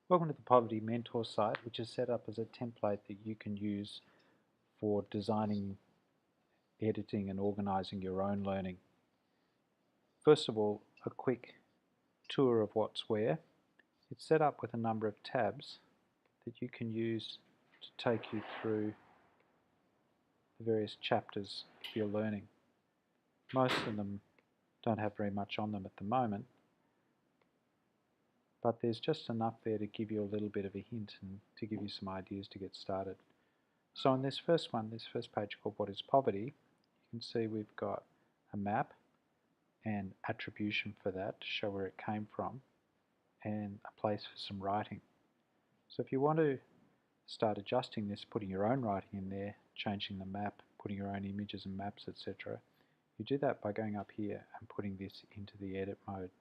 Welcome to the Poverty Mentor site, which is set up as a template that you can use for designing, editing and organizing your own learning. First of all, a quick tour of what's where. It's set up with a number of tabs that you can use to take you through the various chapters of your learning. Most of them don't have very much on them at the moment, but there's just enough there to give you a little bit of a hint and to give you some ideas to get started. So on this first page called What is Poverty, you can see we've got a map and attribution for that to show where it came from and a place for some writing. So if you want to start adjusting this, putting your own writing in there, changing the map, putting your own images and maps, etc., you do that by going up here and putting this into the edit mode.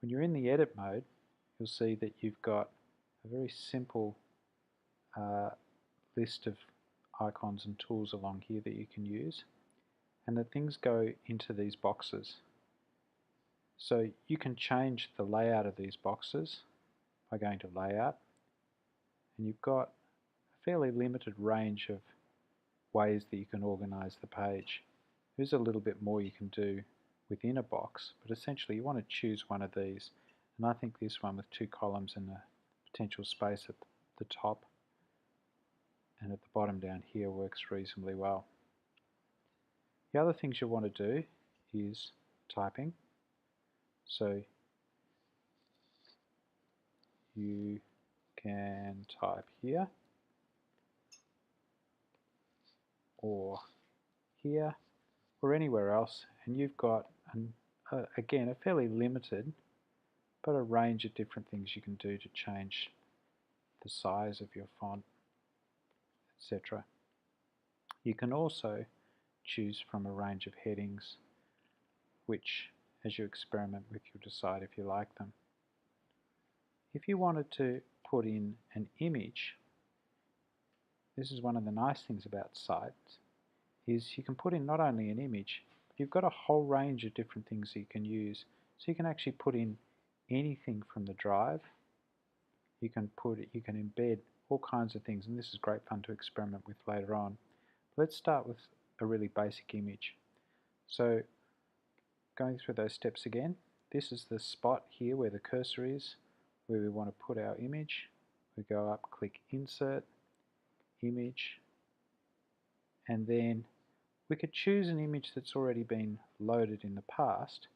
When you're in the edit mode, you'll see that you've got a very simple list of icons and tools along here that you can use, and that things go into these boxes. So you can change the layout of these boxes by going to Layout, and you've got a fairly limited range of ways that you can organize the page. There's a little bit more you can do within a box, but essentially you want to choose one of these, and I think this one with 2 columns and a potential space at the top and at the bottom down here works reasonably well. The other things you want to do is typing. So you can type here or here or anywhere else, and you've got again a fairly limited but a range of different things you can do to change the size of your font, etc. You can also choose from a range of headings which, as you experiment with, you'll decide if you like them. If you wanted to put in an image, this is one of the nice things about sites, is you can put in not only an image, but you've got a whole range of different things that you can use. So you can actually put in anything from the drive. You can embed all kinds of things, and this is great fun to experiment with later on. Let's start with a really basic image. So going through those steps again, this is the spot here where the cursor is, where we want to put our image. We go up, click Insert, Image, and then we could choose an image that's already been loaded in the past,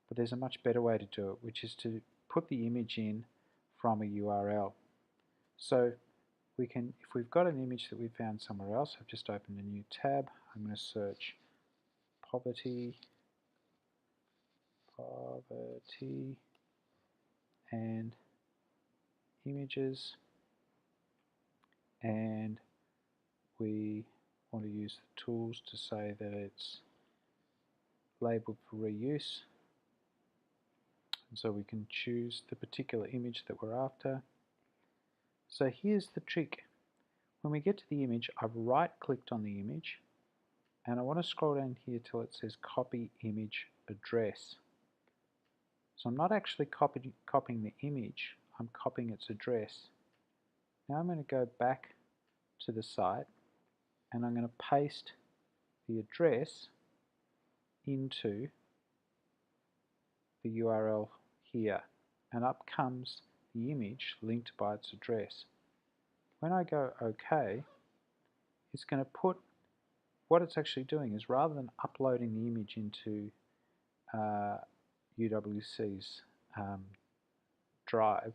but there's a much better way to do it, which is to put the image in from a URL. So we can, if we've got an image that we found somewhere else, I've just opened a new tab, I'm going to search poverty and images, and we want to use the tools to say that it's labeled for reuse, and so we can choose the particular image that we're after. So here's the trick. When we get to the image, I've right-clicked on the image, and I want to scroll down here till it says Copy Image Address. So I'm not actually copying the image, I'm copying its address. Now I'm going to go back to the site, and I'm going to paste the address into the URL here, and up comes the image linked by its address. When I go OK, it's going to put, what it's actually doing is, rather than uploading the image into UWC's drive,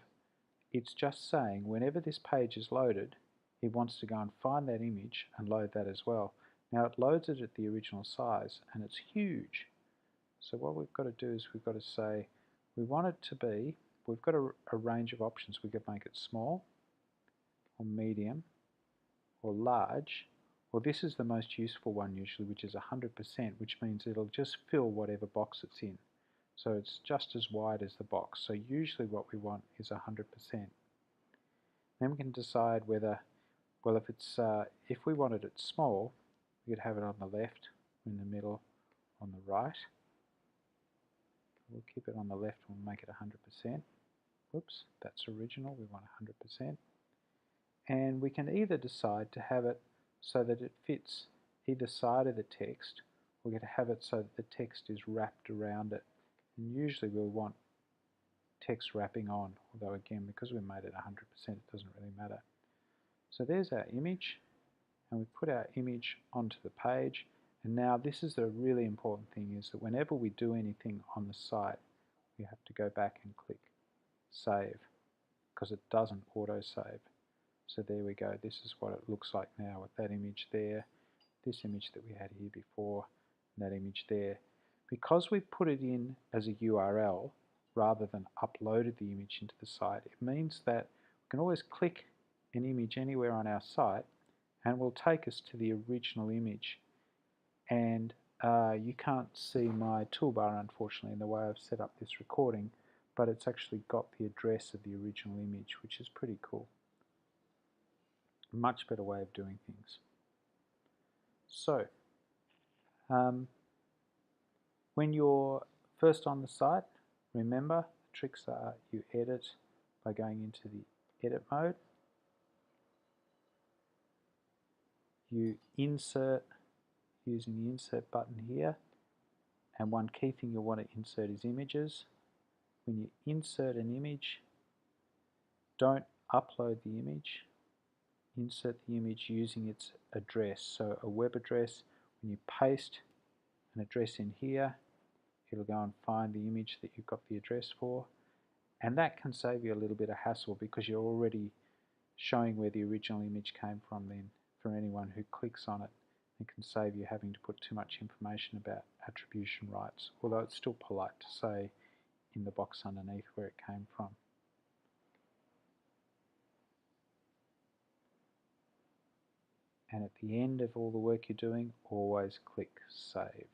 it's just saying whenever this page is loaded, it wants to go and find that image and load that as well. Now it loads it at the original size, and it's huge. So what we've got to do is we've got to say we want it to be, we've got a range of options. We could make it small or medium or large, or this is the most useful one usually, which is 100%, which means it'll just fill whatever box it's in. So it's just as wide as the box. So usually what we want is 100%. Then we can decide whether, well, if we wanted it small, we could have it on the left, in the middle, on the right. We'll keep it on the left and we'll make it 100%. Whoops, that's original, we want 100%. And we can either decide to have it so that it fits either side of the text, or we can have it so that the text is wrapped around it. And usually we'll want text wrapping on, although again, because we made it 100%, it doesn't really matter. So there's our image, and we put our image onto the page. And now this is the really important thing, is that whenever we do anything on the site, we have to go back and click save, because it doesn't auto-save. So there we go, this is what it looks like now with that image there, this image that we had here before, and that image there. Because we put it in as a URL rather than uploaded the image into the site, it means that we can always click an image anywhere on our site and will take us to the original image. And you can't see my toolbar, unfortunately, in the way I've set up this recording, but it's actually got the address of the original image, which is pretty cool. Much better way of doing things. So, when you're first on the site, remember the tricks are you edit by going into the edit mode, you insert using the insert button here, and one key thing you'll want to insert is images. When you insert an image, don't upload the image, insert the image using its address. So a web address, when you paste an address in here, it'll go and find the image that you've got the address for, and that can save you a little bit of hassle because you're already showing where the original image came from then for anyone who clicks on it. It can save you having to put too much information about attribution rights, although it's still polite to say in the box underneath where it came from. And at the end of all the work you're doing, always click Save.